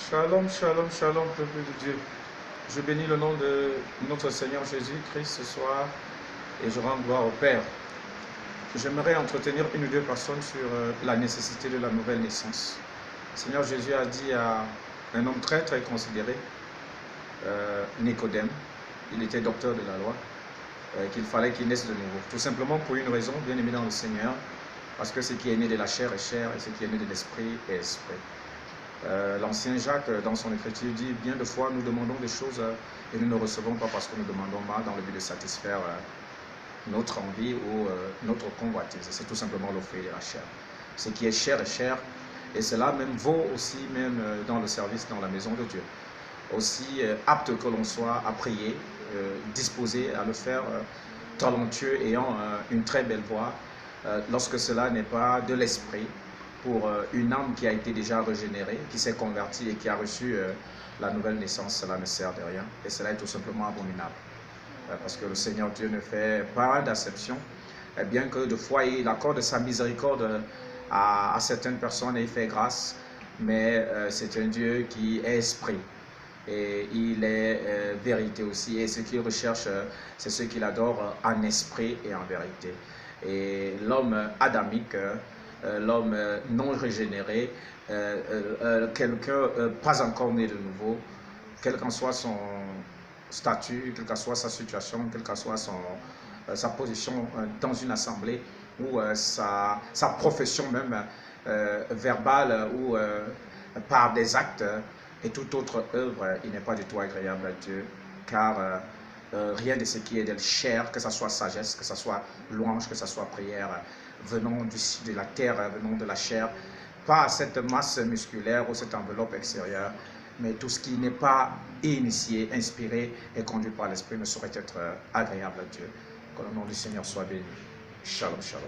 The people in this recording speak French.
Shalom, shalom, shalom, peuple de Dieu. Je bénis le nom de notre Seigneur Jésus-Christ ce soir et je rends gloire au Père. J'aimerais entretenir une ou deux personnes sur la nécessité de la nouvelle naissance. Le Seigneur Jésus a dit à un homme très très considéré, Nicodème, il était docteur de la loi, qu'il fallait qu'il naisse de nouveau. Tout simplement pour une raison, bien aimé dans le Seigneur, parce que ce qui est né de la chair est chair et ce qui est né de l'esprit est esprit. L'ancien Jacques, dans son écriture, dit bien de fois nous demandons des choses et nous ne recevons pas parce que nous demandons mal dans le but de satisfaire notre envie ou notre convoitise. C'est tout simplement le fruit de la chair. Ce qui est chair est chair et cela même vaut aussi même dans le service dans la maison de Dieu. Aussi apte que l'on soit à prier, disposé à le faire, talentueux, ayant une très belle voix, lorsque cela n'est pas de l'esprit, pour une âme qui a été déjà régénérée, qui s'est convertie et qui a reçu la nouvelle naissance, cela ne sert de rien et cela est tout simplement abominable. Parce que le Seigneur Dieu ne fait pas d'acception, bien que de fois il accorde sa miséricorde à certaines personnes et il fait grâce, mais c'est un Dieu qui est esprit. Et il est vérité aussi. Et ce qu'il recherche, c'est ce qu'il adore en esprit et en vérité. Et l'homme adamique, l'homme non régénéré, quelqu'un pas encore né de nouveau, quel qu'en soit son statut, quelle qu'en soit sa situation, quelle qu'en soit sa position dans une assemblée ou sa profession même verbale ou par des actes et toute autre œuvre, il n'est pas du tout agréable à Dieu, car rien de ce qui est de chair, que ce soit sagesse, que ce soit louange, que ce soit prière, venant de la terre, venant de la chair, pas cette masse musculaire ou cette enveloppe extérieure, mais tout ce qui n'est pas initié, inspiré et conduit par l'Esprit ne saurait être agréable à Dieu. Que le nom du Seigneur soit béni. Shalom, shalom.